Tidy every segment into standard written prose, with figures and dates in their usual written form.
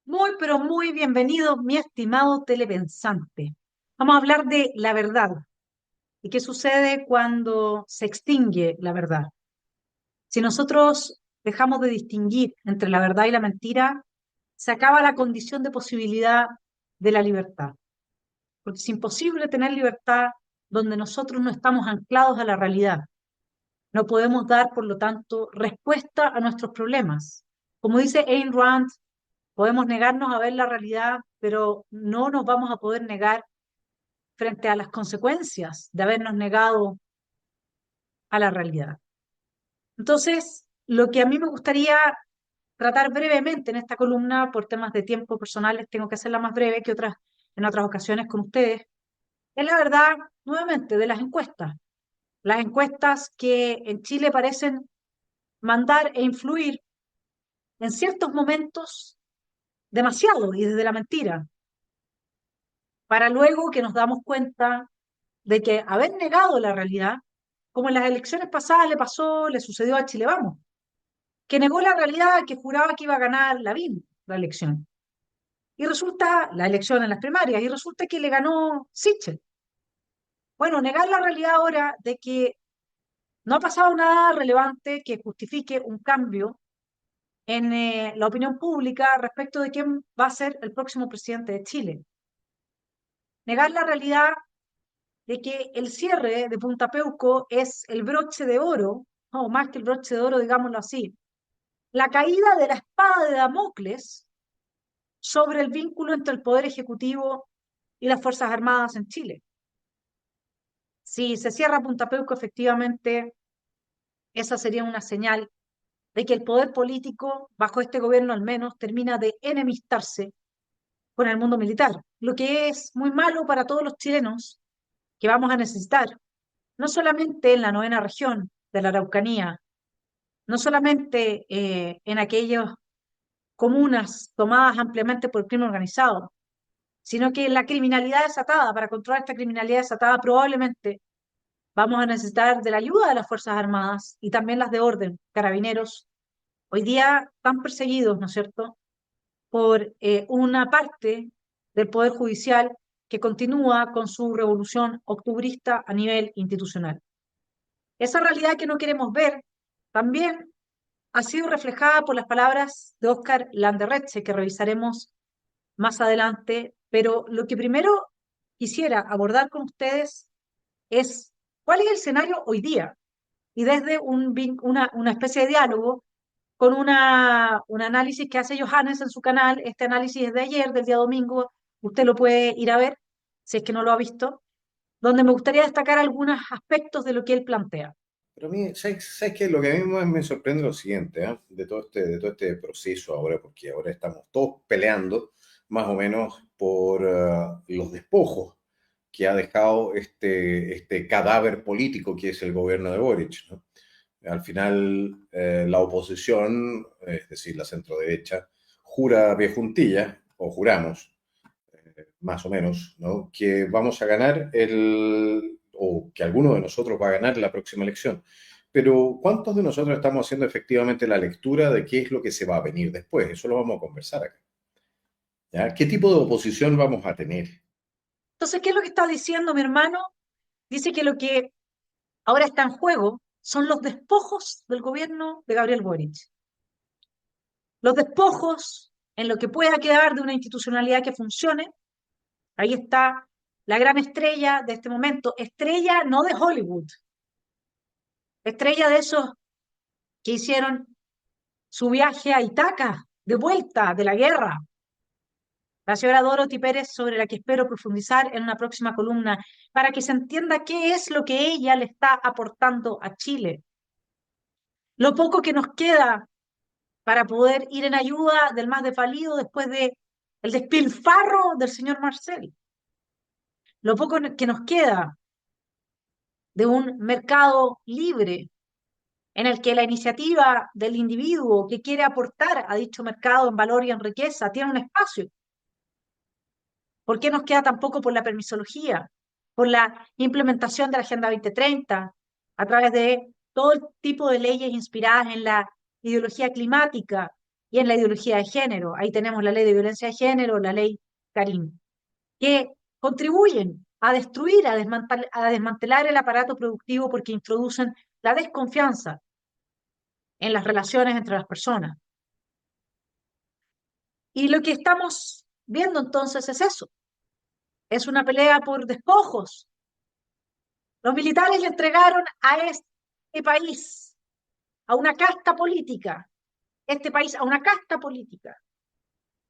Muy, pero muy bienvenido, mi estimado telepensante. Vamos a hablar de la verdad y qué sucede cuando se extingue la verdad. Si nosotros dejamos de distinguir entre la verdad y la mentira, se acaba la condición de posibilidad de la libertad. Porque es imposible tener libertad donde nosotros no estamos anclados a la realidad. No podemos dar, por lo tanto, respuesta a nuestros problemas. Como dice Ayn Rand, podemos negarnos a ver la realidad, pero no nos vamos a poder negar frente a las consecuencias de habernos negado a la realidad. Entonces, lo que a mí me gustaría tratar brevemente en esta columna, por temas de tiempo personales, tengo que hacerla más breve que en otras ocasiones con ustedes, es la verdad, nuevamente, de las encuestas. Las encuestas que en Chile parecen mandar e influir en ciertos momentos demasiado y desde la mentira, para luego que nos damos cuenta de que haber negado la realidad, como en las elecciones pasadas le pasó, le sucedió a Chile Vamos, que negó la realidad, que juraba que iba a ganar Lavín la elección. Y resulta, la elección en las primarias, y resulta que le ganó Sichel. Bueno, negar la realidad ahora de que no ha pasado nada relevante que justifique un cambio en la opinión pública respecto de quién va a ser el próximo presidente de Chile. Negar la realidad de que el cierre de Punta Peuco es el broche de oro, o más que el broche de oro, digámoslo así, la caída de la espada de Damocles sobre el vínculo entre el Poder Ejecutivo y las Fuerzas Armadas en Chile. Si se cierra Punta Peuco, efectivamente, esa sería una señal de que el poder político, bajo este gobierno al menos, termina de enemistarse con el mundo militar, lo que es muy malo para todos los chilenos que vamos a necesitar, no solamente en la novena región de la Araucanía, no solamente en aquellas comunas tomadas ampliamente por el crimen organizado, sino que la criminalidad desatada, para controlar esta criminalidad desatada, probablemente vamos a necesitar de la ayuda de las Fuerzas Armadas y también las de orden, carabineros, hoy día tan perseguidos, ¿no es cierto?, por una parte del Poder Judicial que continúa con su revolución octubrista a nivel institucional. Esa realidad que no queremos ver también ha sido reflejada por las palabras de Oscar Landerreche, que revisaremos más adelante, pero lo que primero quisiera abordar con ustedes es cuál es el escenario hoy día y desde una especie de diálogo con un análisis que hace Johannes en su canal. Este análisis es de ayer, del día domingo, usted lo puede ir a ver si es que no lo ha visto, donde me gustaría destacar algunos aspectos de lo que él plantea. Pero a mí, ¿sabes qué? Lo que a mí más me sorprende es lo siguiente, ¿eh? De todo este proceso ahora, porque ahora estamos todos peleando más o menos por los despojos que ha dejado este cadáver político que es el gobierno de Boric, ¿no? Al final, la oposición, es decir, la centroderecha, jura pie juntillas, o juramos, más o menos, ¿no?, que vamos a ganar o que alguno de nosotros va a ganar la próxima elección. Pero ¿cuántos de nosotros estamos haciendo efectivamente la lectura de qué es lo que se va a venir después? Eso lo vamos a conversar acá. ¿Ya? ¿Qué tipo de oposición vamos a tener? Entonces, ¿qué es lo que está diciendo mi hermano? Dice que lo que ahora está en juego son los despojos del gobierno de Gabriel Boric. Los despojos en lo que pueda quedar de una institucionalidad que funcione. Ahí está la gran estrella de este momento, estrella no de Hollywood, estrella de esos que hicieron su viaje a Itaca, de vuelta de la guerra. La señora Dorothy Pérez, sobre la que espero profundizar en una próxima columna, para que se entienda qué es lo que ella le está aportando a Chile. Lo poco que nos queda para poder ir en ayuda del más desvalido después de el despilfarro del señor Marcel. Lo poco que nos queda de un mercado libre en el que la iniciativa del individuo que quiere aportar a dicho mercado en valor y en riqueza tiene un espacio. ¿Por qué nos queda tampoco por la permisología, por la implementación de la Agenda 2030, a través de todo el tipo de leyes inspiradas en la ideología climática y en la ideología de género? Ahí tenemos la ley de violencia de género, la ley Karim, que contribuyen a destruir, a desmantelar el aparato productivo porque introducen la desconfianza en las relaciones entre las personas. Y lo que estamos viendo entonces es eso, es una pelea por despojos. Los militares le entregaron a este país, a una casta política, este país a una casta política,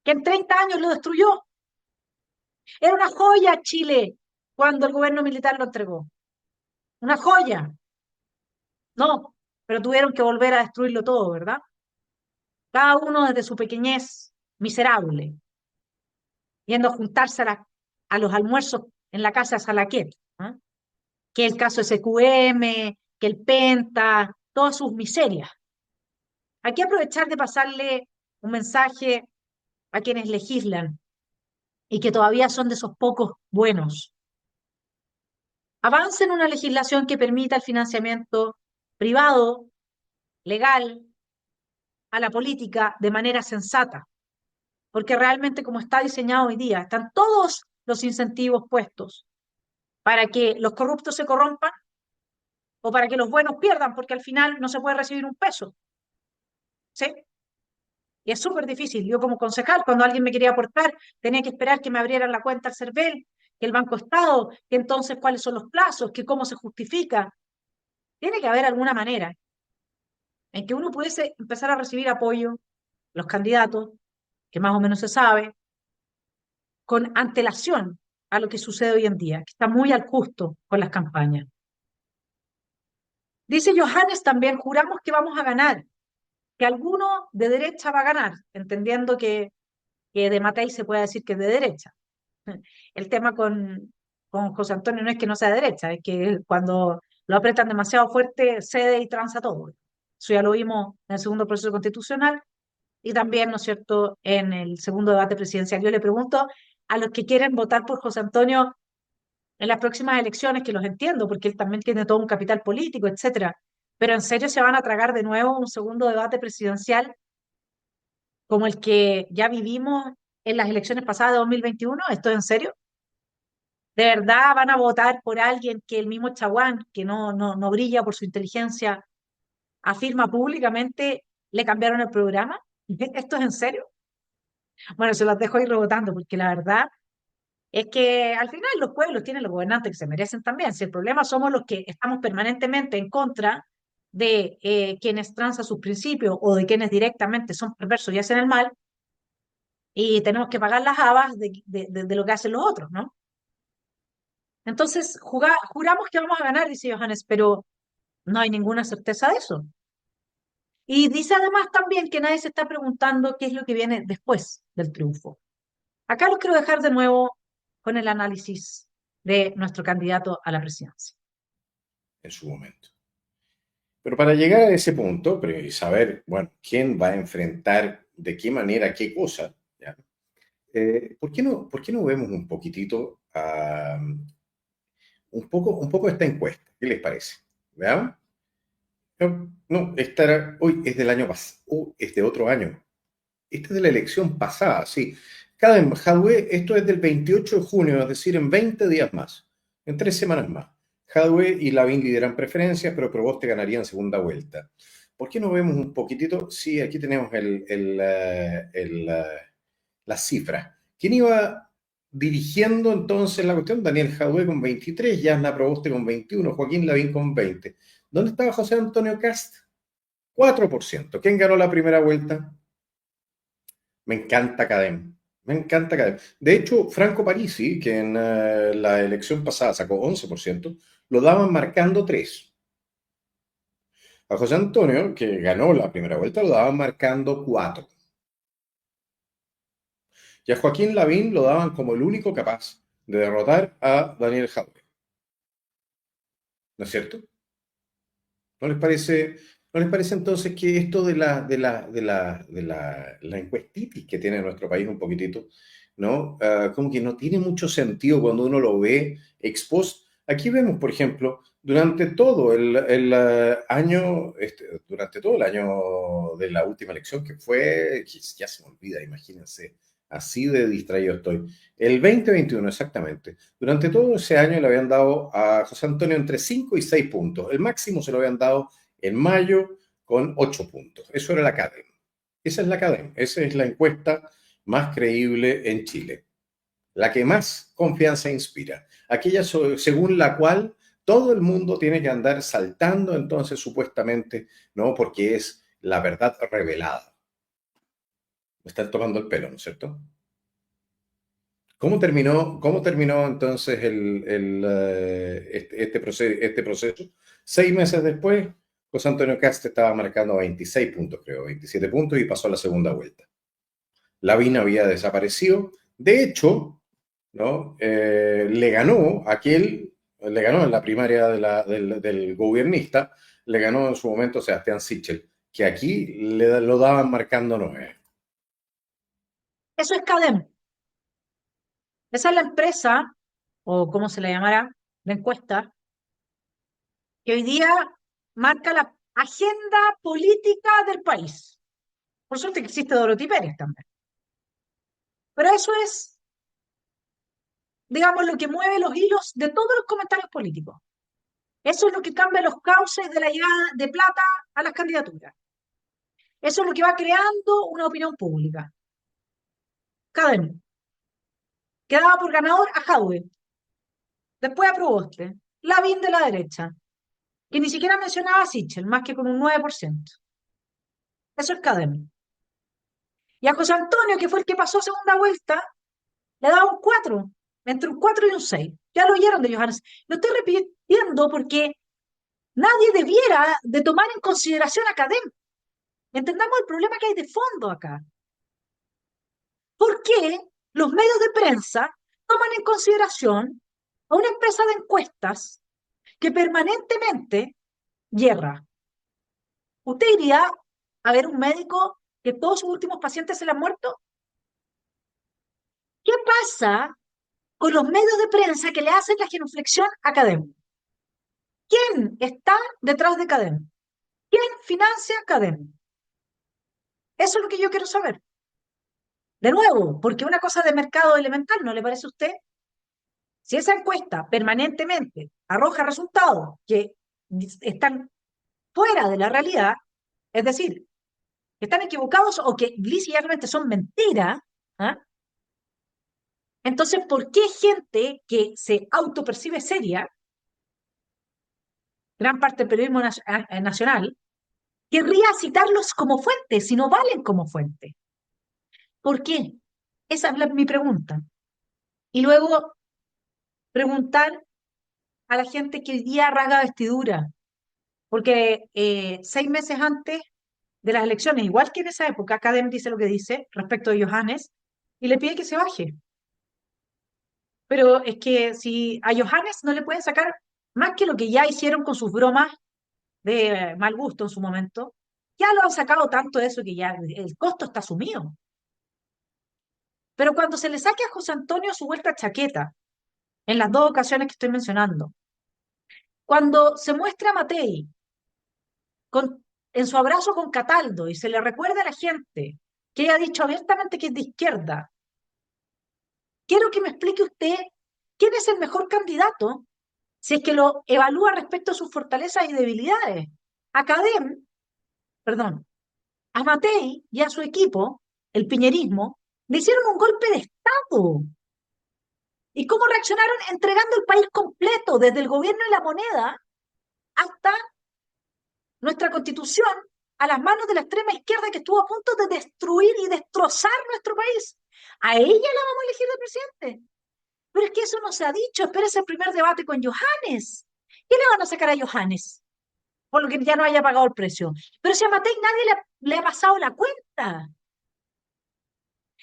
que en 30 años lo destruyó. Era una joya Chile cuando el gobierno militar lo entregó. Una joya. No, pero tuvieron que volver a destruirlo todo, ¿verdad? Cada uno desde su pequeñez miserable, yendo a juntarse a los almuerzos en la casa de Salaquet, ¿eh? Que el caso SQM, que el Penta, todas sus miserias. Hay que aprovechar de pasarle un mensaje a quienes legislan y que todavía son de esos pocos buenos. Avance en una legislación que permita el financiamiento privado, legal, a la política de manera sensata, porque realmente como está diseñado hoy día, están todos los incentivos puestos para que los corruptos se corrompan o para que los buenos pierdan, porque al final no se puede recibir un peso. ¿Sí? Y es súper difícil. Yo como concejal, cuando alguien me quería aportar, tenía que esperar que me abrieran la cuenta al CERVEL, que el Banco Estado, que entonces cuáles son los plazos, que cómo se justifica. Tiene que haber alguna manera en que uno pudiese empezar a recibir apoyo, los candidatos, que más o menos se sabe, con antelación a lo que sucede hoy en día, que está muy al justo con las campañas. Dice Johannes también, juramos que vamos a ganar, que alguno de derecha va a ganar, entendiendo que de Matei se puede decir que es de derecha. El tema con José Antonio no es que no sea de derecha, es que cuando lo apretan demasiado fuerte cede y tranza todo. Eso ya lo vimos en el segundo proceso constitucional y también, ¿no es cierto?, en el segundo debate presidencial. Yo le pregunto a los que quieren votar por José Antonio en las próximas elecciones, que los entiendo, porque él también tiene todo un capital político, etcétera, pero ¿en serio se van a tragar de nuevo un segundo debate presidencial como el que ya vivimos en las elecciones pasadas de 2021? ¿Esto es en serio? ¿De verdad van a votar por alguien que el mismo Chaguán, que no brilla por su inteligencia, afirma públicamente le cambiaron el programa? ¿Esto es en serio? Bueno, se los dejo ir rebotando, porque la verdad es que al final los pueblos tienen los gobernantes que se merecen también. Si el problema somos los que estamos permanentemente en contra de quienes transan sus principios o de quienes directamente son perversos y hacen el mal, y tenemos que pagar las habas de lo que hacen los otros, ¿no? Entonces, juramos que vamos a ganar, dice Johannes, pero no hay ninguna certeza de eso. Y dice además también que nadie se está preguntando qué es lo que viene después del triunfo. Acá los quiero dejar de nuevo con el análisis de nuestro candidato a la presidencia. En su momento. Pero para llegar a ese punto, y saber, bueno, quién va a enfrentar de qué manera qué cosa, ¿ya? ¿Por qué no vemos un poquitito, un poco esta encuesta? ¿Qué les parece? ¿Veamos? No, no, hoy es del año pasado, es de otro año. Esta es de la elección pasada, sí. Cada Jadwe, esto es del 28 de junio, es decir, en 20 días más, en 3 semanas más. Jadwe y Lavín lideran preferencias, pero Proboste ganaría en segunda vuelta. ¿Por qué no vemos un poquitito? Sí, aquí tenemos las cifras. ¿Quién iba dirigiendo entonces la cuestión? Daniel Jadwe con 23, Yasna Proboste con 21, Joaquín Lavín con 20. ¿Dónde estaba José Antonio Cast? 4%. ¿Quién ganó la primera vuelta? Me encanta Cadem. Me encanta Cadem. De hecho, Franco Parisi, que en la elección pasada sacó 11%, lo daban marcando 3. A José Antonio, que ganó la primera vuelta, lo daban marcando 4. Y a Joaquín Lavín lo daban como el único capaz de derrotar a Daniel Jadwe. ¿No es cierto? ¿No les parece, no les parece entonces que esto de la encuestitis que tiene nuestro país un poquitito, ¿no? Como que no tiene mucho sentido cuando uno lo ve ex post. Aquí vemos, por ejemplo, durante todo el año, durante todo el año de la última elección, que fue, que ya se me olvida, imagínense, así de distraído estoy. El 2021 exactamente. Durante todo ese año le habían dado a José Antonio entre 5 y 6 puntos. El máximo se lo habían dado en mayo con 8 puntos. Eso era la CADEM. Esa es la CADEM. Esa es la encuesta más creíble en Chile. La que más confianza inspira. Aquella según la cual todo el mundo tiene que andar saltando entonces supuestamente, ¿no? Porque es la verdad revelada. Me están tomando el pelo, ¿no es cierto? ¿Cómo terminó entonces este proceso? 6 meses después, José Antonio Cast estaba marcando 26 puntos, creo, 27 puntos y pasó a la segunda vuelta. Lavín había desaparecido. De hecho, ¿no? Le ganó en la primaria del gobernista, le ganó en su momento Sebastián Sichel, que aquí lo daban marcando 9. Eso es CADEM. Esa es la empresa, o como se le llamará, la encuesta, que hoy día marca la agenda política del país. Por suerte que existe Dorothy Pérez también. Pero eso es, digamos, lo que mueve los hilos de todos los comentarios políticos. Eso es lo que cambia los cauces de la llegada de plata a las candidaturas. Eso es lo que va creando una opinión pública. Cadem, que daba por ganador a Jadwe, después a Proboste, Lavín de la derecha, que ni siquiera mencionaba a Sichel, más que con un 9%. Eso es Cadem. Y a José Antonio, que fue el que pasó a segunda vuelta, le daba un 4, entre un 4 y un 6. Ya lo oyeron de Johannes. Lo estoy repitiendo porque nadie debiera de tomar en consideración a Cadem. Entendamos el problema que hay de fondo acá. ¿Por qué los medios de prensa toman en consideración a una empresa de encuestas que permanentemente yerra? ¿Usted iría a ver un médico que todos sus últimos pacientes se le han muerto? ¿Qué pasa con los medios de prensa que le hacen la genuflexión a Cadem? ¿Quién está detrás de Cadem? ¿Quién financia Cadem? Eso es lo que yo quiero saber. De nuevo, porque una cosa de mercado elemental, ¿no le parece a usted? Si esa encuesta permanentemente arroja resultados que están fuera de la realidad, es decir, que están equivocados o que literalmente son mentiras, ¿ah? Entonces, ¿por qué gente que se autopercibe seria, gran parte del periodismo nacional, querría citarlos como fuente si no valen como fuente? ¿Por qué? Esa es mi pregunta. Y luego preguntar a la gente que hoy día rasga vestidura, porque 6 meses antes de las elecciones, igual que en esa época, Cadem dice lo que dice respecto de Johannes y le pide que se baje. Pero es que si a Johannes no le pueden sacar más que lo que ya hicieron con sus bromas de mal gusto en su momento, ya lo han sacado tanto de eso que ya el costo está asumido. Pero cuando se le saque a José Antonio su vuelta a chaqueta, en las dos ocasiones que estoy mencionando, cuando se muestra a Matei en su abrazo con Cataldo y se le recuerda a la gente que ella ha dicho abiertamente que es de izquierda, quiero que me explique usted quién es el mejor candidato si es que lo evalúa respecto a sus fortalezas y debilidades. A Cadem, perdón, a Matei y a su equipo, el piñerismo, le hicieron un golpe de Estado. ¿Y cómo reaccionaron? Entregando el país completo, desde el gobierno y la moneda hasta nuestra constitución a las manos de la extrema izquierda que estuvo a punto de destruir y destrozar nuestro país. A ella la vamos a elegir de presidente. Pero es que eso no se ha dicho. Espérese el primer debate con Johannes. ¿Qué le van a sacar a Johannes? Por lo que ya no haya pagado el precio. Pero si a Matei nadie le ha pasado la cuenta,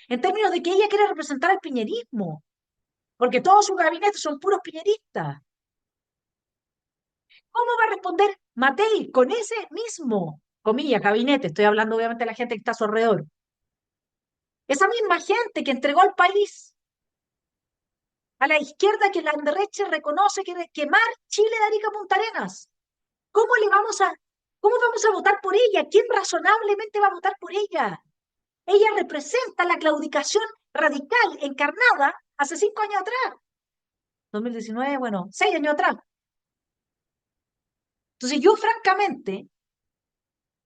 en términos de que ella quiere representar al piñerismo, porque todos sus gabinetes son puros piñeristas. ¿Cómo va a responder Matei con ese mismo, comilla, gabinete? Estoy hablando obviamente de la gente que está a su alrededor. Esa misma gente que entregó al país a la izquierda que la derecha reconoce que quemar Chile de Arica a Punta Arenas. ¿Cómo le vamos a, cómo vamos a votar por ella? ¿Quién razonablemente va a votar por ella? Ella representa la claudicación radical encarnada hace 5 años atrás. 2019, bueno, 6 años atrás. Entonces yo francamente,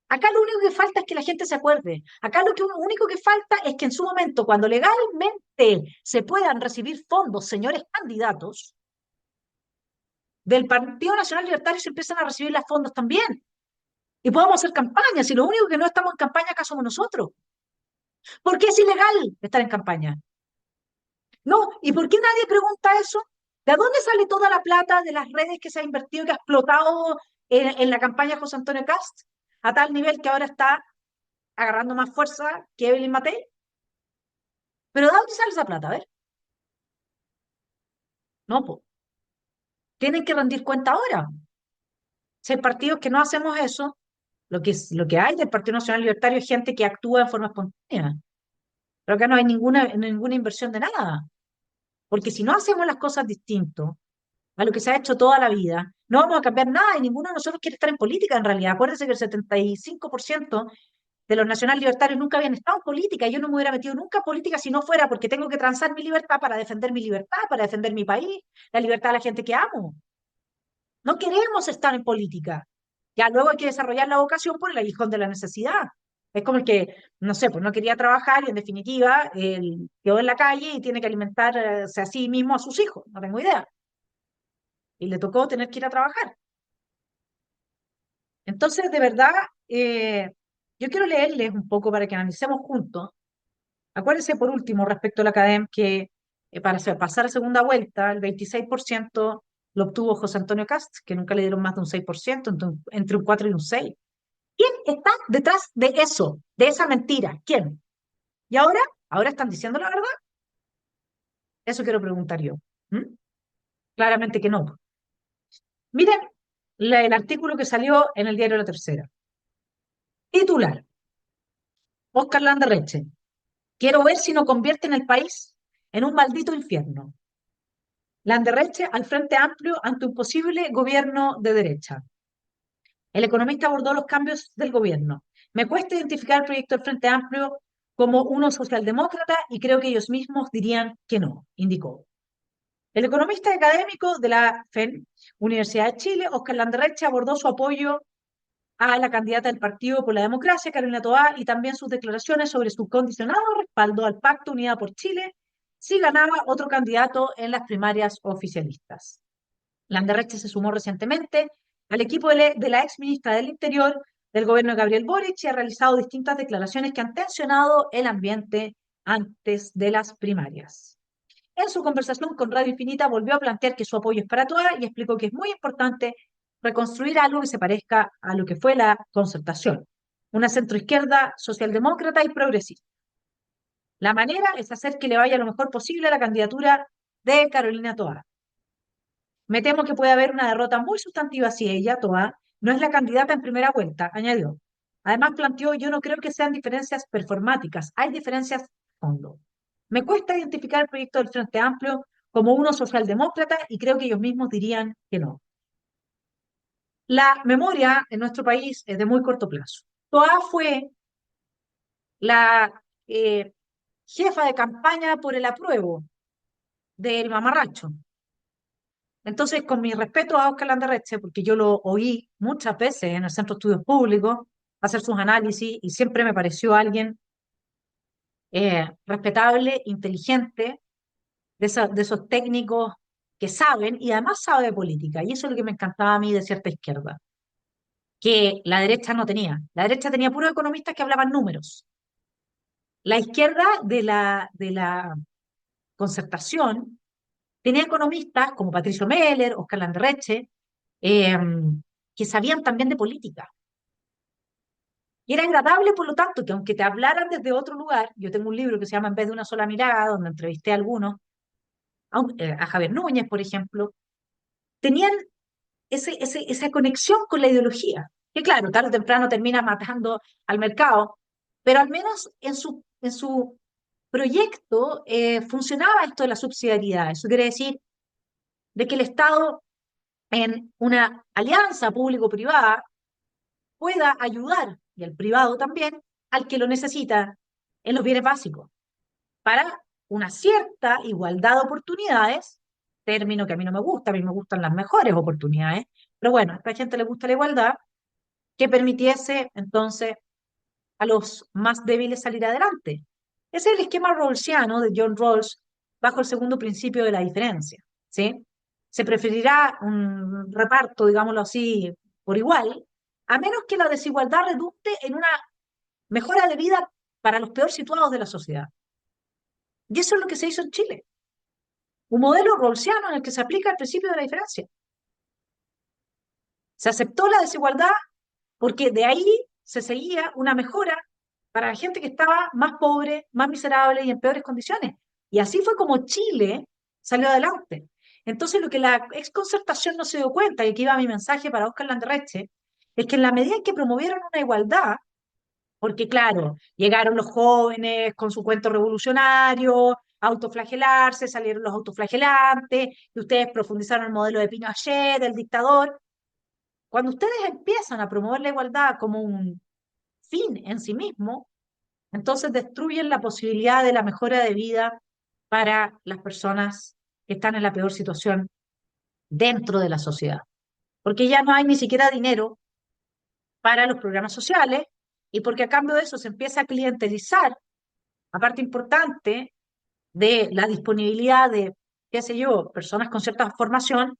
acá lo único que falta es que la gente se acuerde. Acá lo único que falta es que en su momento, cuando legalmente se puedan recibir fondos, señores candidatos, del Partido Nacional Libertario se empiezan a recibir los fondos también. Y podemos hacer campañas, y lo único que no estamos en campaña acá somos nosotros. ¿Por qué es ilegal estar en campaña? No, ¿y por qué nadie pregunta eso? ¿De dónde sale toda la plata de las redes que se ha invertido, que ha explotado en la campaña de José Antonio Cast? A tal nivel que ahora está agarrando más fuerza que Evelyn Matei. ¿Pero de dónde sale esa plata? A ver, no, pues, tienen que rendir cuenta ahora. Si hay partidos que no hacemos eso, lo que hay del Partido Nacional Libertario es gente que actúa en forma espontánea. Pero acá no hay ninguna inversión de nada. Porque si no hacemos las cosas distinto a lo que se ha hecho toda la vida, no vamos a cambiar nada y ninguno de nosotros quiere estar en política en realidad. Acuérdense que el 75% de los nacional libertarios nunca habían estado en política. Yo no me hubiera metido nunca en política si no fuera porque tengo que transar mi libertad para defender mi libertad, para defender mi país, la libertad de la gente que amo. No queremos estar en política. Ya luego hay que desarrollar la vocación por el aguijón de la necesidad. Es como el que, no sé, pues no quería trabajar y en definitiva quedó en la calle y tiene que alimentarse a sí mismo a sus hijos. No tengo idea. Y le tocó tener que ir a trabajar. Entonces, de verdad, yo quiero leerles un poco para que analicemos juntos. Acuérdense, por último, respecto a la academia, que para pasar a segunda vuelta, el 26% lo obtuvo José Antonio Cast, que nunca le dieron más de un 6%, entre un 4 y un 6. ¿Quién está detrás de eso, de esa mentira? ¿Quién? ¿Y ahora están diciendo la verdad? Eso quiero preguntar yo. ¿Mm? Claramente que no. Miren el artículo que salió en el diario La Tercera. Titular, Oscar Landerreche. Quiero ver si no convierten el país en un maldito infierno. Landerreche al Frente Amplio ante un posible gobierno de derecha. El economista abordó los cambios del gobierno. Me cuesta identificar el proyecto del Frente Amplio como uno socialdemócrata y creo que ellos mismos dirían que no, indicó. El economista académico de la FEN, Universidad de Chile, Oscar Landerreche, abordó su apoyo a la candidata del Partido por la Democracia, Carolina Toá, y también sus declaraciones sobre su condicionado respaldo al Pacto Unidad por Chile si ganaba otro candidato en las primarias oficialistas. Landerreche se sumó recientemente al equipo de la ex ministra del Interior del gobierno de Gabriel Boric y ha realizado distintas declaraciones que han tensionado el ambiente antes de las primarias. En su conversación con Radio Infinita volvió a plantear que su apoyo es para todas y explicó que es muy importante reconstruir algo que se parezca a lo que fue la concertación, una centroizquierda socialdemócrata y progresista. La manera es hacer que le vaya lo mejor posible a la candidatura de Carolina Toá. Me temo que puede haber una derrota muy sustantiva si ella, Toá, no es la candidata en primera vuelta, añadió. Además planteó, yo no creo que sean diferencias performáticas, hay diferencias de fondo. Me cuesta identificar el proyecto del Frente Amplio como uno socialdemócrata y creo que ellos mismos dirían que no. La memoria en nuestro país es de muy corto plazo. Toá fue la jefa de campaña por el apruebo del mamarracho. Entonces, con mi respeto a Oscar Landerreche, porque yo lo oí muchas veces en el Centro de Estudios Públicos hacer sus análisis y siempre me pareció alguien respetable, inteligente, de esos técnicos que saben y además sabe de política. Y eso es lo que me encantaba a mí de cierta izquierda. que la derecha no tenía. La derecha tenía puros economistas que hablaban números. La izquierda de la concertación tenía economistas como Patricio Meller, Oscar Landerreche, eh, que sabían también de política. Y era agradable, por lo tanto, que aunque te hablaran desde otro lugar, yo tengo un libro que se llama En vez de una sola mirada, donde entrevisté a algunos, a Javier Núñez, por ejemplo, tenían esa conexión con la ideología, que claro, tarde o temprano termina matando al mercado, pero al menos en su proyecto funcionaba esto de la subsidiariedad. Eso quiere decir de que el Estado, en una alianza público-privada, pueda ayudar, y el privado también, al que lo necesita en los bienes básicos, para una cierta igualdad de oportunidades, término que a mí no me gusta, a mí me gustan las mejores oportunidades, pero bueno, a esta gente le gusta la igualdad, que permitiese entonces a los más débiles salir adelante. Ese es el esquema rawlsiano de John Rawls bajo el segundo principio de la diferencia, ¿sí? Se preferirá un reparto, digámoslo así, por igual, a menos que la desigualdad redunde en una mejora de vida para los peor situados de la sociedad. Y eso es lo que se hizo en Chile. Un modelo rawlsiano en el que se aplica el principio de la diferencia. Se aceptó la desigualdad porque de ahí se seguía una mejora para la gente que estaba más pobre, más miserable y en peores condiciones. Y así fue como Chile salió adelante. Entonces, lo que la exconcertación no se dio cuenta, y aquí va mi mensaje para Oscar Landerreche, es que en la medida en que promovieron una igualdad, porque claro, llegaron los jóvenes con su cuento revolucionario, a autoflagelarse, salieron los autoflagelantes, y ustedes profundizaron el modelo de Pinochet, del dictador. Cuando ustedes empiezan a promover la igualdad como un fin en sí mismo, entonces destruyen la posibilidad de la mejora de vida para las personas que están en la peor situación dentro de la sociedad. Porque ya no hay ni siquiera dinero para los programas sociales y porque a cambio de eso se empieza a clientelizar, aparte importante de la disponibilidad de, qué sé yo, personas con cierta formación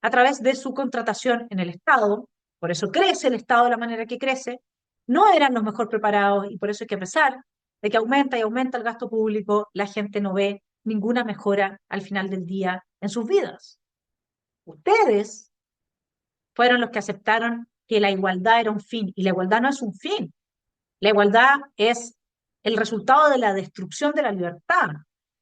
a través de su contratación en el Estado. Por eso crece el Estado de la manera que crece. No eran los mejor preparados y por eso es que a pesar de que aumenta y aumenta el gasto público, la gente no ve ninguna mejora al final del día en sus vidas. Ustedes fueron los que aceptaron que la igualdad era un fin y la igualdad no es un fin. La igualdad es el resultado de la destrucción de la libertad.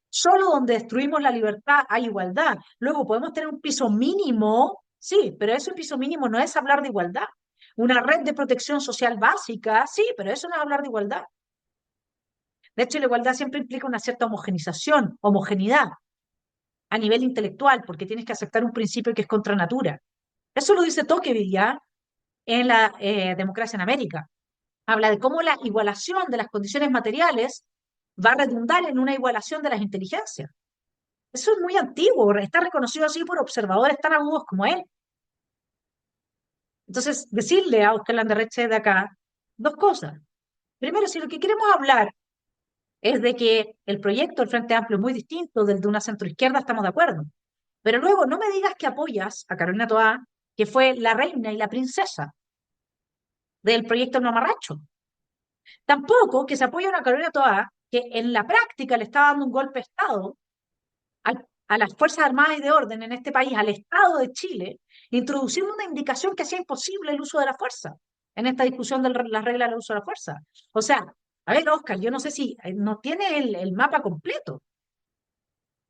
Solo donde destruimos la libertad hay igualdad. Luego podemos tener un piso mínimo, sí, pero ese piso mínimo no es hablar de igualdad. Una red de protección social básica, sí, pero eso no es hablar de igualdad. De hecho, la igualdad siempre implica una cierta homogenización, homogeneidad a nivel intelectual, porque tienes que aceptar un principio que es contra natura. Eso lo dice Tocqueville ya en la democracia en América. Habla de cómo la igualación de las condiciones materiales va a redundar en una igualación de las inteligencias. Eso es muy antiguo, está reconocido así por observadores tan agudos como él. Entonces, decirle a Oscar Landerreche de acá dos cosas. Primero, si lo que queremos hablar es de que el proyecto del Frente Amplio es muy distinto del de una centroizquierda, estamos de acuerdo. Pero luego no me digas que apoyas a Carolina Toá, que fue la reina y la princesa del proyecto No Mamarracho. Tampoco que se apoya a una Carolina Toá que en la práctica le está dando un golpe de Estado a las Fuerzas Armadas y de Orden en este país, al Estado de Chile, introduciendo una indicación que hacía imposible el uso de la fuerza en esta discusión de las reglas del uso de la fuerza. O sea, a ver, Oscar, yo no sé si no tiene el mapa completo,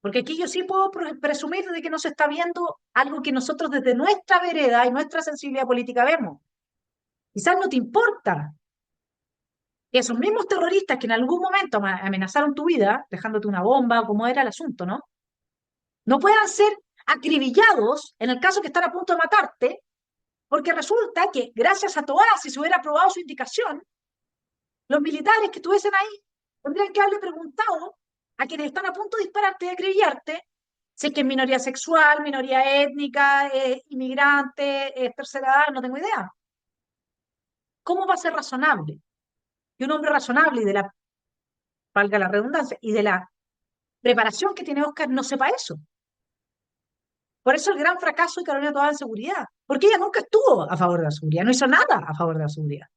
porque aquí yo sí puedo presumir de que no se está viendo algo que nosotros desde nuestra vereda y nuestra sensibilidad política vemos. Quizás no te importa que esos mismos terroristas que en algún momento amenazaron tu vida, dejándote una bomba, como era el asunto, ¿no? No puedan ser acribillados en el caso que están a punto de matarte, porque resulta que gracias a Toás, si se hubiera aprobado su indicación, los militares que estuviesen ahí tendrían que haberle preguntado a quienes están a punto de dispararte y acribillarte, si es que es minoría sexual, minoría étnica, inmigrante, tercera edad, no tengo idea. ¿Cómo va a ser razonable que un hombre razonable y de la, valga la redundancia, y de la preparación que tiene Oscar no sepa eso? Por eso el gran fracaso de Carolina Toá en seguridad, porque ella nunca estuvo a favor de la seguridad, no hizo nada a favor de la seguridad,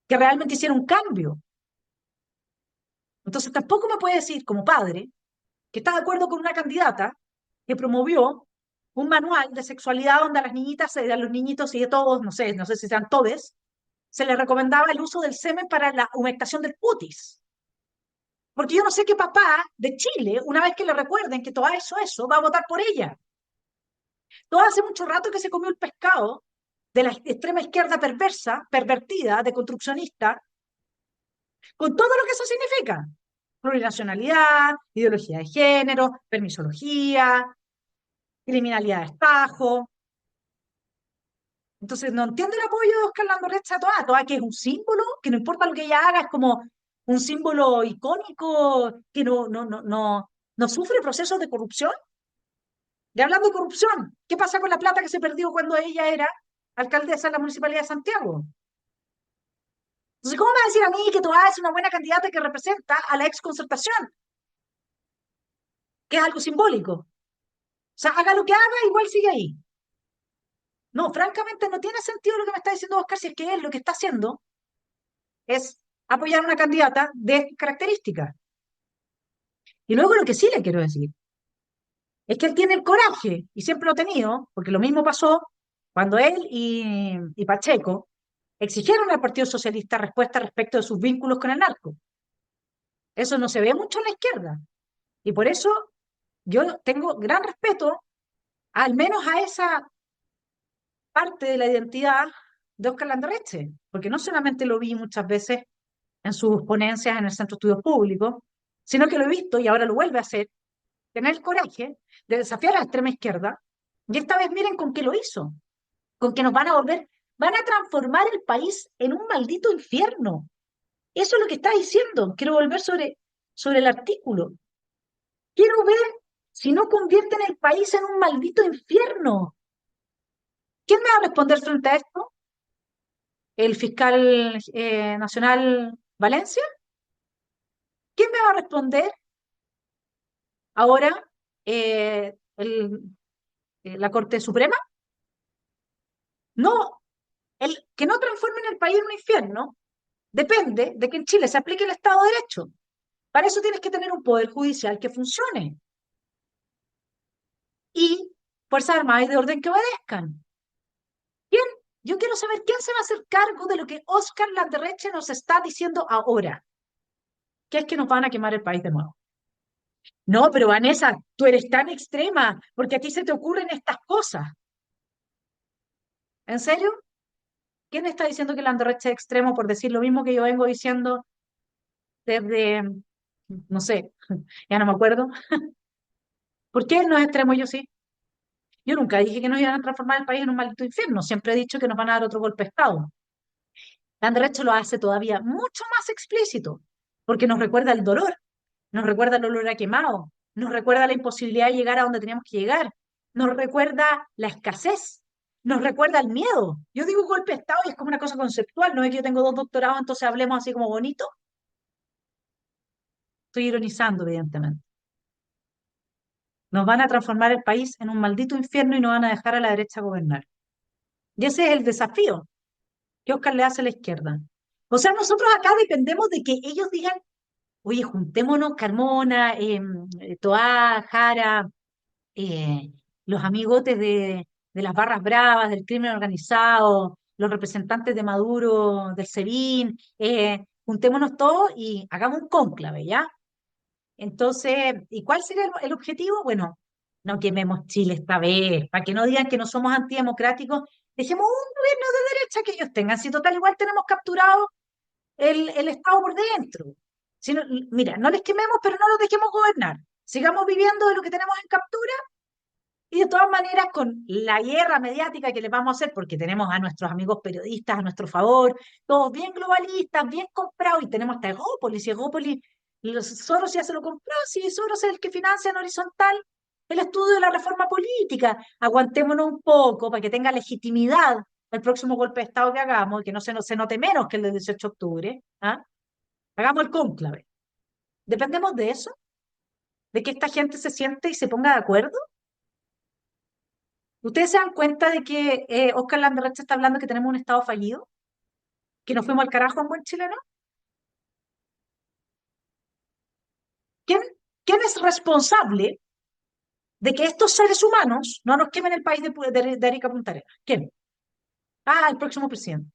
que realmente hiciera un cambio. Entonces tampoco me puede decir, como padre, que está de acuerdo con una candidata que promovió un manual de sexualidad donde a las niñitas, a los niñitos y a todos, no sé si sean todes, se les recomendaba el uso del semen para la humectación del cutis. Porque yo no sé qué papá de Chile, una vez que le recuerden que todo eso, va a votar por ella. Todo hace mucho rato que se comió el pescado de la extrema izquierda perversa, pervertida, de construccionista, con todo lo que eso significa. Plurinacionalidad, ideología de género, permisología, criminalidad de estajo. Entonces, no entiendo el apoyo de Oscar Landorrecha a Toa, que es un símbolo, que no importa lo que ella haga, es como un símbolo icónico que no sufre procesos de corrupción. Y hablando de corrupción, ¿qué pasa con la plata que se perdió cuando ella era alcaldesa de la Municipalidad de Santiago? Entonces, ¿cómo me va a decir a mí que Toa es una buena candidata que representa a la ex Concertación, que es algo simbólico? O sea, haga lo que haga, igual sigue ahí. No, francamente no tiene sentido lo que me está diciendo Oscar si es que él lo que está haciendo es apoyar a una candidata de estas características. Y luego lo que sí le quiero decir es que él tiene el coraje, y siempre lo ha tenido, porque lo mismo pasó cuando él y Pacheco exigieron al Partido Socialista respuesta respecto de sus vínculos con el narco. Eso no se ve mucho en la izquierda. Y por eso yo tengo gran respeto, al menos a esa parte de la identidad de Oscar Landerreche, porque no solamente lo vi muchas veces en sus ponencias en el Centro de Estudios Públicos, sino que lo he visto y ahora lo vuelve a hacer, tener el coraje de desafiar a la extrema izquierda, y esta vez miren con qué lo hizo, con que nos van a volver, van a transformar el país en un maldito infierno. Eso es lo que está diciendo. Quiero volver sobre el artículo. Quiero ver si no convierten el país en un maldito infierno. ¿Quién me va a responder frente a esto? ¿El fiscal nacional Valencia? ¿Quién me va a responder ahora? ¿La Corte Suprema? No, el que no transformen el país en un infierno depende de que en Chile se aplique el Estado de Derecho. Para eso tienes que tener un poder judicial que funcione y fuerzas armadas y de orden que obedezcan. ¿Quién? Yo quiero saber quién se va a hacer cargo de lo que Oscar Landerreche nos está diciendo ahora, que es que nos van a quemar el país de nuevo. No, pero Vanessa, tú eres tan extrema porque a ti se te ocurren estas cosas. ¿En serio? ¿Quién está diciendo que Landerreche es extremo por decir lo mismo que yo vengo diciendo desde, no sé, ya no me acuerdo? ¿Por qué él no es extremo y yo sí? Yo nunca dije que nos iban a transformar el país en un maldito infierno. Siempre he dicho que nos van a dar otro golpe de Estado. Landerreche lo hace todavía mucho más explícito, porque nos recuerda el dolor, nos recuerda el olor a quemado, nos recuerda la imposibilidad de llegar a donde teníamos que llegar, nos recuerda la escasez, nos recuerda el miedo. Yo digo golpe de Estado y es como una cosa conceptual, no es que yo tengo dos doctorados, entonces hablemos así como bonito. Estoy ironizando, evidentemente. Nos van a transformar el país en un maldito infierno y no van a dejar a la derecha gobernar. Y ese es el desafío que Oscar le hace a la izquierda. O sea, nosotros acá dependemos de que ellos digan, oye, juntémonos, Carmona, Toá, Jara, los amigotes de las barras bravas, del crimen organizado, los representantes de Maduro, del SEBIN, juntémonos todos y hagamos un cónclave, ¿ya? Entonces, ¿y cuál sería el objetivo? Bueno, no quememos Chile esta vez, para que no digan que no somos antidemocráticos, dejemos un gobierno de derecha que ellos tengan, si total igual tenemos capturado el Estado por dentro. Si no, mira, no les quememos, pero no los dejemos gobernar. Sigamos viviendo de lo que tenemos en captura y de todas maneras con la guerra mediática que les vamos a hacer, porque tenemos a nuestros amigos periodistas a nuestro favor, todos bien globalistas, bien comprados, y tenemos hasta Egópolis, y Egópolis, Soros ya se lo compró, sí, Soros es el que financia en horizontal el estudio de la reforma política. Aguantémonos un poco para que tenga legitimidad el próximo golpe de Estado que hagamos, y que no se note menos que el del 18 de octubre. ¿Ah? Hagamos el cónclave. ¿Dependemos de eso? ¿De que esta gente se siente y se ponga de acuerdo? ¿Ustedes se dan cuenta de que Oscar Landerreche está hablando que tenemos un Estado fallido? ¿Que nos fuimos al carajo en buen chileno? ¿Quién, quién es responsable de que estos seres humanos no nos quemen el país de Arica Punta Arenas? ¿Quién? Ah, el próximo presidente.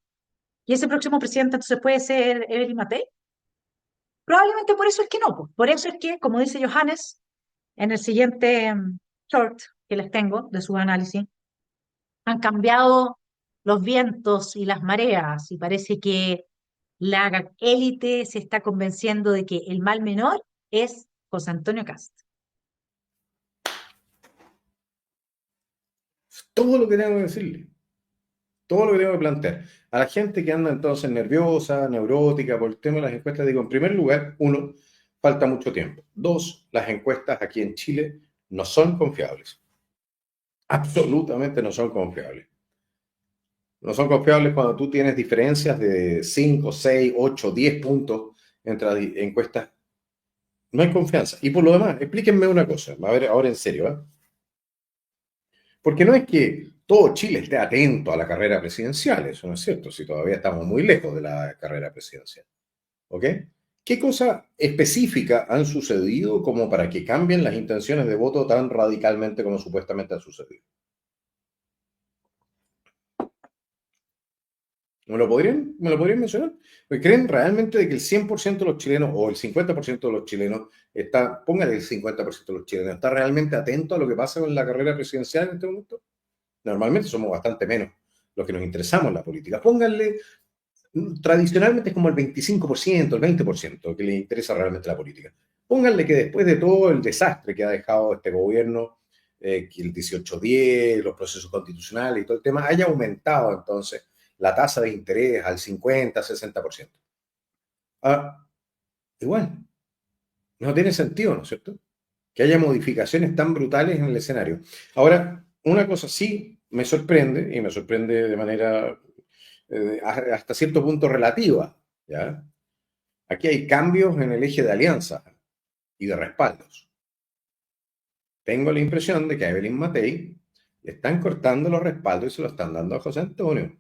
¿Y ese próximo presidente entonces puede ser Evelyn Matei? Probablemente por eso es que no, pues. Por eso es que, como dice Johannes, en el siguiente short que les tengo de su análisis, han cambiado los vientos y las mareas y parece que la élite se está convenciendo de que el mal menor es José Antonio Cast. Todo lo que tengo que decirle, todo lo que tengo que plantear. A la gente que anda entonces nerviosa, neurótica por el tema de las encuestas, digo, en primer lugar, uno, falta mucho tiempo. Dos, las encuestas aquí en Chile no son confiables. Absolutamente no son confiables. No son confiables cuando tú tienes diferencias de 5, 6, 8, 10 puntos entre las encuestas. No hay confianza. Y por lo demás, explíquenme una cosa, a ver, ahora en serio, ¿eh? Porque no es que todo Chile esté atento a la carrera presidencial, eso no es cierto, si todavía estamos muy lejos de la carrera presidencial. ¿Ok? ¿Qué cosas específicas han sucedido como para que cambien las intenciones de voto tan radicalmente como supuestamente ha sucedido? Me lo podrían mencionar? ¿Creen realmente de que el 100% de los chilenos o el 50% de los chilenos está, póngale el 50% de los chilenos, está realmente atento a lo que pasa con la carrera presidencial en este momento? Normalmente somos bastante menos los que nos interesamos en la política. Pónganle, tradicionalmente es como el 25%, el 20% que le interesa realmente la política. Pónganle que después de todo el desastre que ha dejado este gobierno, que el 1810, los procesos constitucionales y todo el tema, haya aumentado entonces la tasa de interés al 50, 60%. Ah, igual, no tiene sentido, ¿no es cierto? Que haya modificaciones tan brutales en el escenario. Ahora, una cosa sí me sorprende, y me sorprende de manera hasta cierto punto relativa, ¿ya? Aquí hay cambios en el eje de alianza y de respaldos. Tengo la impresión de que a Evelyn Matei le están cortando los respaldos y se lo están dando a José Antonio.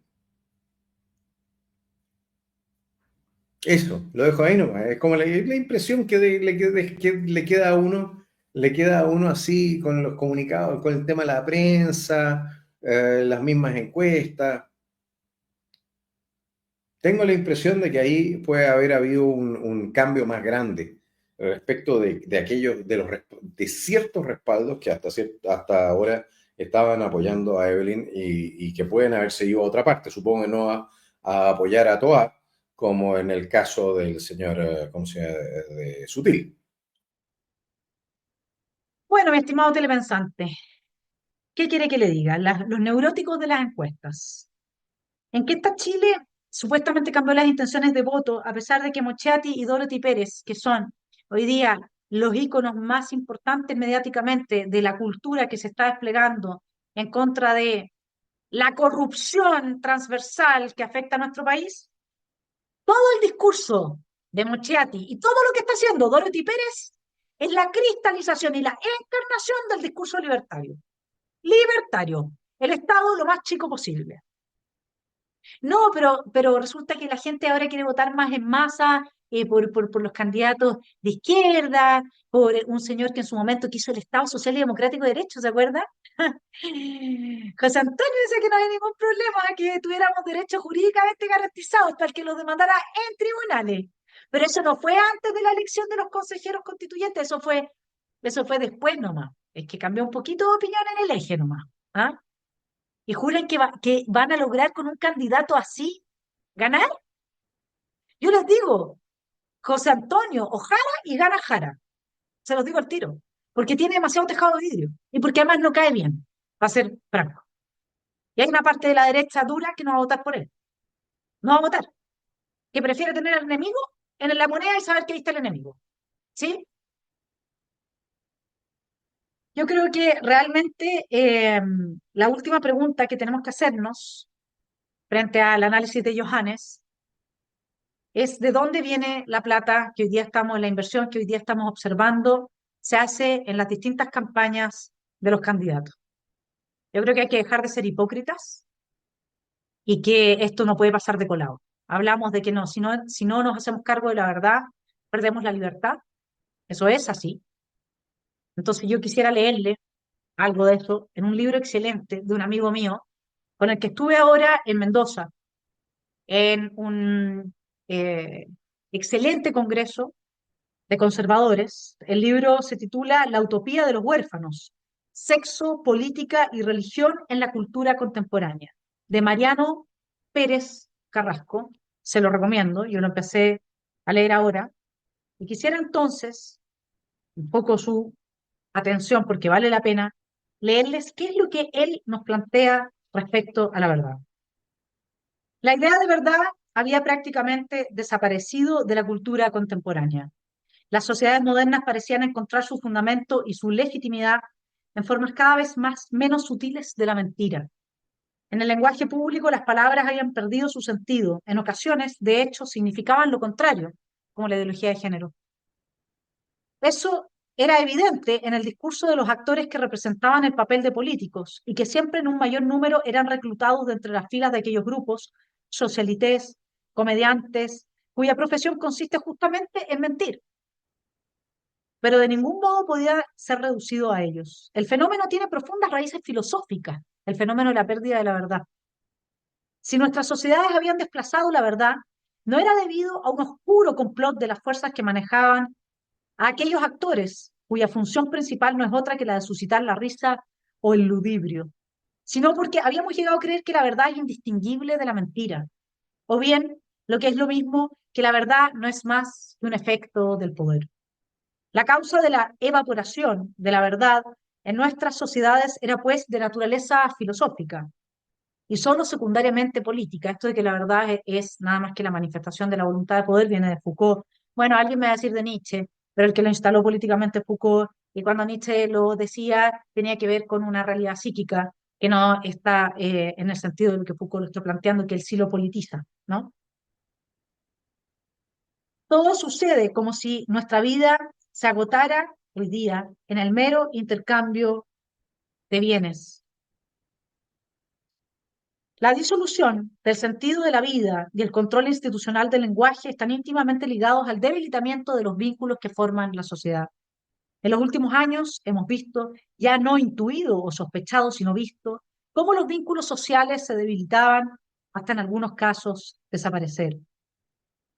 Eso, lo dejo ahí nomás. Es como la impresión que le queda a uno así con los comunicados, con el tema de la prensa, las mismas encuestas. Tengo la impresión de que ahí puede haber habido un cambio más grande respecto de aquellos, de ciertos respaldos que hasta ahora estaban apoyando a Evelyn y que pueden haberse ido a otra parte. Supongo que no a apoyar a Toa, como en el caso del señor, ¿cómo se llama?, de Sutil. Bueno, mi estimado telepensante, ¿qué quiere que le diga? Los neuróticos de las encuestas. ¿En qué está Chile? Supuestamente cambió las intenciones de voto, a pesar de que Mochetti y Dorothy Pérez, que son hoy día los íconos más importantes mediáticamente de la cultura que se está desplegando en contra de la corrupción transversal que afecta a nuestro país, todo el discurso de Mochetti y todo lo que está haciendo Dorothy Pérez es la cristalización y la encarnación del discurso libertario. Libertario, el Estado lo más chico posible. No, pero resulta que la gente ahora quiere votar más en masa por los candidatos de izquierda, por un señor que en su momento quiso el Estado Social y Democrático de Derecho, ¿se acuerda? José Antonio decía que no había ningún problema, que tuviéramos derechos jurídicamente garantizados para el que los demandara en tribunales. Pero eso no fue antes de la elección de los consejeros constituyentes, eso fue después nomás. Es que cambió un poquito de opinión en el eje nomás. ¿Ah? Y juran que van a lograr con un candidato así ganar. Yo les digo, José Antonio o Jara y gana Jara. Se los digo al tiro. Porque tiene demasiado tejado de vidrio. Y porque además no cae bien, va a ser franco. Y hay una parte de la derecha dura que no va a votar por él. No va a votar. Que prefiere tener al enemigo en la moneda y saber que ahí está el enemigo. ¿Sí? Yo creo que realmente la última pregunta que tenemos que hacernos frente al análisis de Johannes es de dónde viene la plata que hoy día estamos, la inversión que hoy día estamos observando, se hace en las distintas campañas de los candidatos. Yo creo que hay que dejar de ser hipócritas y que esto no puede pasar de colado. Hablamos de que no, si no nos hacemos cargo de la verdad, perdemos la libertad. Eso es así. Entonces yo quisiera leerle algo de eso en un libro excelente de un amigo mío con el que estuve ahora en Mendoza, en un eh, excelente congreso de conservadores. El libro se titula La utopía de los huérfanos, sexo, política y religión en la cultura contemporánea, de Mariano Pérez Carrasco. Se lo recomiendo, yo lo empecé a leer ahora. Y quisiera entonces, un poco su atención, porque vale la pena, leerles qué es lo que él nos plantea respecto a la verdad. La idea de verdad había prácticamente desaparecido de la cultura contemporánea. Las sociedades modernas parecían encontrar su fundamento y su legitimidad en formas cada vez menos sutiles de la mentira. En el lenguaje público las palabras habían perdido su sentido. En ocasiones, de hecho, significaban lo contrario, como la ideología de género. Eso era evidente en el discurso de los actores que representaban el papel de políticos y que siempre en un mayor número eran reclutados de entre las filas de aquellos grupos, socialites, comediantes, cuya profesión consiste justamente en mentir, pero de ningún modo podía ser reducido a ellos. El fenómeno tiene profundas raíces filosóficas, el fenómeno de la pérdida de la verdad. Si nuestras sociedades habían desplazado la verdad, no era debido a un oscuro complot de las fuerzas que manejaban a aquellos actores cuya función principal no es otra que la de suscitar la risa o el ludibrio, sino porque habíamos llegado a creer que la verdad es indistinguible de la mentira, o bien, lo que es lo mismo, que la verdad no es más que un efecto del poder. La causa de la evaporación de la verdad en nuestras sociedades era pues de naturaleza filosófica y solo secundariamente política. Esto de que la verdad es nada más que la manifestación de la voluntad de poder viene de Foucault. Bueno, alguien me va a decir de Nietzsche, pero el que lo instaló políticamente es Foucault, y cuando Nietzsche lo decía tenía que ver con una realidad psíquica que no está en el sentido de lo que Foucault lo está planteando, que él sí lo politiza, ¿no? Todo sucede como si nuestra vida se agotara hoy día en el mero intercambio de bienes. La disolución del sentido de la vida y el control institucional del lenguaje están íntimamente ligados al debilitamiento de los vínculos que forman la sociedad. En los últimos años hemos visto, ya no intuido o sospechado, sino visto, cómo los vínculos sociales se debilitaban hasta en algunos casos desaparecer.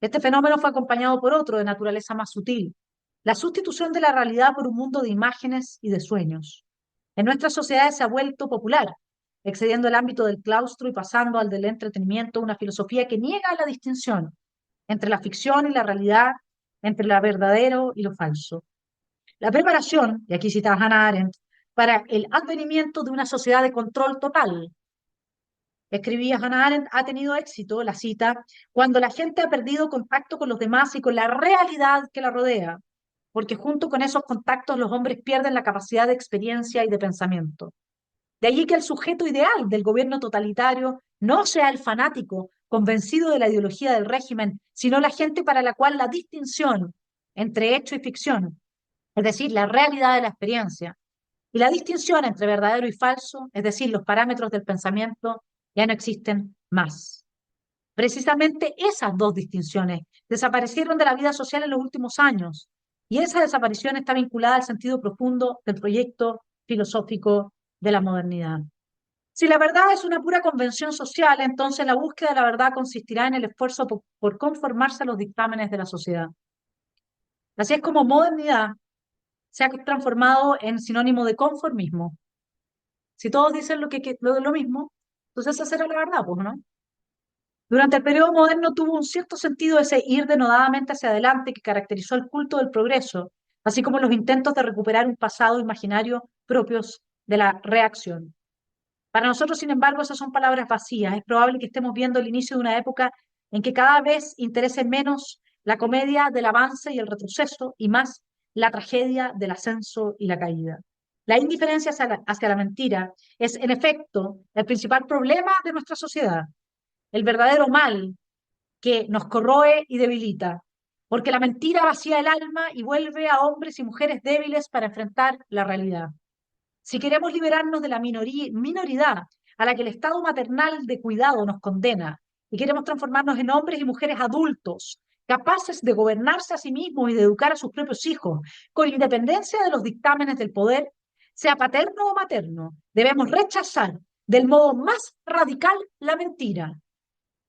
Este fenómeno fue acompañado por otro de naturaleza más sutil, la sustitución de la realidad por un mundo de imágenes y de sueños. En nuestras sociedades se ha vuelto popular, excediendo el ámbito del claustro y pasando al del entretenimiento, una filosofía que niega la distinción entre la ficción y la realidad, entre lo verdadero y lo falso. La preparación, y aquí cita a Hannah Arendt, para el advenimiento de una sociedad de control total, escribía Hannah Arendt, ha tenido éxito, la cita, cuando la gente ha perdido contacto con los demás y con la realidad que la rodea, porque junto con esos contactos los hombres pierden la capacidad de experiencia y de pensamiento. De allí que el sujeto ideal del gobierno totalitario no sea el fanático convencido de la ideología del régimen, sino la gente para la cual la distinción entre hecho y ficción, es decir, la realidad de la experiencia, y la distinción entre verdadero y falso, es decir, los parámetros del pensamiento, ya no existen más. Precisamente esas dos distinciones desaparecieron de la vida social en los últimos años, y esa desaparición está vinculada al sentido profundo del proyecto filosófico de la modernidad. Si la verdad es una pura convención social, entonces la búsqueda de la verdad consistirá en el esfuerzo por conformarse a los dictámenes de la sociedad. Así es como modernidad se ha transformado en sinónimo de conformismo. Si todos dicen lo mismo, entonces esa será la verdad, pues, ¿no? Durante el periodo moderno tuvo un cierto sentido ese ir denodadamente hacia adelante que caracterizó el culto del progreso, así como los intentos de recuperar un pasado imaginario propios de la reacción. Para nosotros, sin embargo, esas son palabras vacías. Es probable que estemos viendo el inicio de una época en que cada vez interese menos la comedia del avance y el retroceso y más la tragedia del ascenso y la caída. La indiferencia hacia la mentira es, en efecto, el principal problema de nuestra sociedad, el verdadero mal que nos corroe y debilita, porque la mentira vacía el alma y vuelve a hombres y mujeres débiles para enfrentar la realidad. Si queremos liberarnos de la minoridad a la que el estado maternal de cuidado nos condena, y queremos transformarnos en hombres y mujeres adultos, capaces de gobernarse a sí mismos y de educar a sus propios hijos, con independencia de los dictámenes del poder, sea paterno o materno, debemos rechazar del modo más radical la mentira.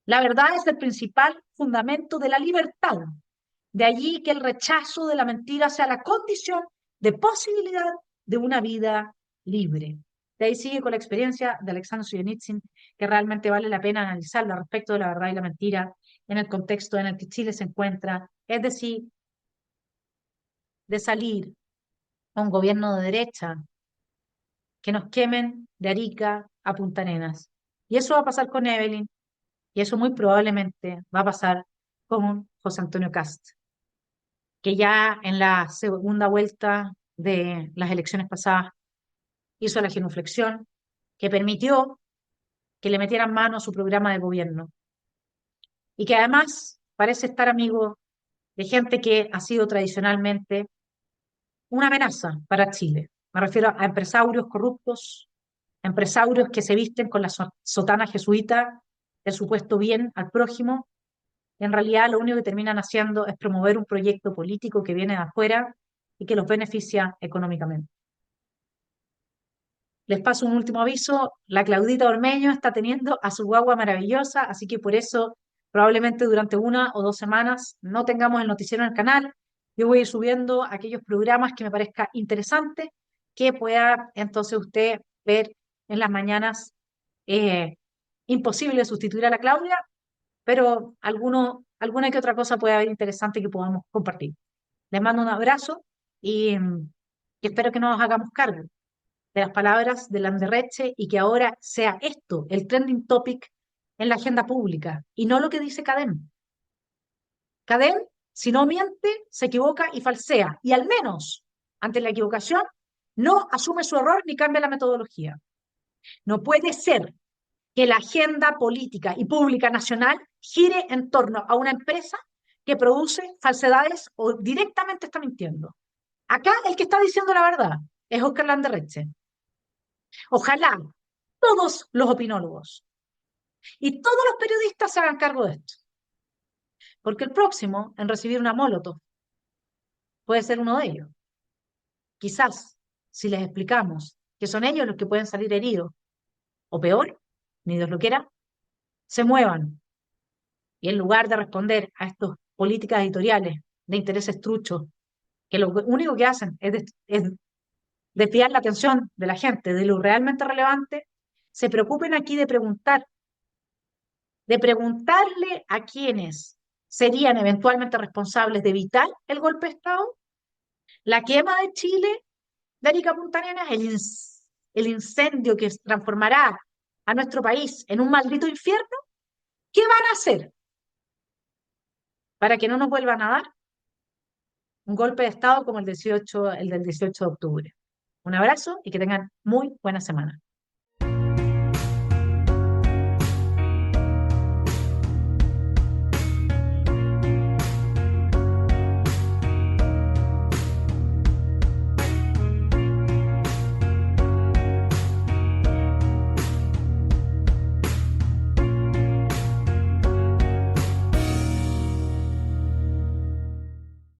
La verdad es el principal fundamento de la libertad. De allí que el rechazo de la mentira sea la condición de posibilidad de una vida libre. De ahí sigue con la experiencia de Alexander Solzhenitsyn, que realmente vale la pena analizarla respecto de la verdad y la mentira en el contexto en el que Chile se encuentra, es decir, de salir a un gobierno de derecha, que nos quemen de Arica a Punta Arenas. Y eso va a pasar con Evelyn, y eso muy probablemente va a pasar con José Antonio Cast, que ya en la segunda vuelta de las elecciones pasadas hizo la genuflexión, que permitió que le metieran mano a su programa de gobierno y que además parece estar amigo de gente que ha sido tradicionalmente una amenaza para Chile. Me refiero a empresarios corruptos, empresarios que se visten con la sotana jesuita del supuesto bien al prójimo, y en realidad lo único que terminan haciendo es promover un proyecto político que viene de afuera y que los beneficia económicamente. Les paso un último aviso, la Claudita Ormeño está teniendo a su guagua maravillosa, así que por eso probablemente durante 1 o 2 semanas no tengamos el noticiero en el canal. Yo voy a ir subiendo aquellos programas que me parezca interesante, que pueda entonces usted ver en las mañanas. eh, Imposible sustituir a la Claudia, pero alguna que otra cosa puede haber interesante que podamos compartir. Les mando un abrazo y espero que nos hagamos cargo de las palabras de Landerreche y que ahora sea esto el trending topic en la agenda pública y no lo que dice Cadem. Cadem, si no miente, se equivoca y falsea y al menos ante la equivocación no asume su error ni cambia la metodología. No puede ser que la agenda política y pública nacional gire en torno a una empresa que produce falsedades o directamente está mintiendo. Acá el que está diciendo la verdad es Oscar Landerreche. Ojalá todos los opinólogos y todos los periodistas se hagan cargo de esto, porque el próximo en recibir una molotov puede ser uno de ellos. Quizás, si les explicamos que son ellos los que pueden salir heridos, o peor, ni Dios lo quiera, se muevan y en lugar de responder a estas políticas editoriales de intereses truchos, que lo único que hacen es desviar la atención de la gente de lo realmente relevante, se preocupen aquí de preguntarle a quienes serían eventualmente responsables de evitar el golpe de Estado, la quema de Chile, de Arica a Punta Arenas, el incendio que transformará a nuestro país en un maldito infierno. ¿Qué van a hacer para que no nos vuelvan a dar un golpe de Estado como el del 18 de octubre? Un abrazo y que tengan muy buena semana.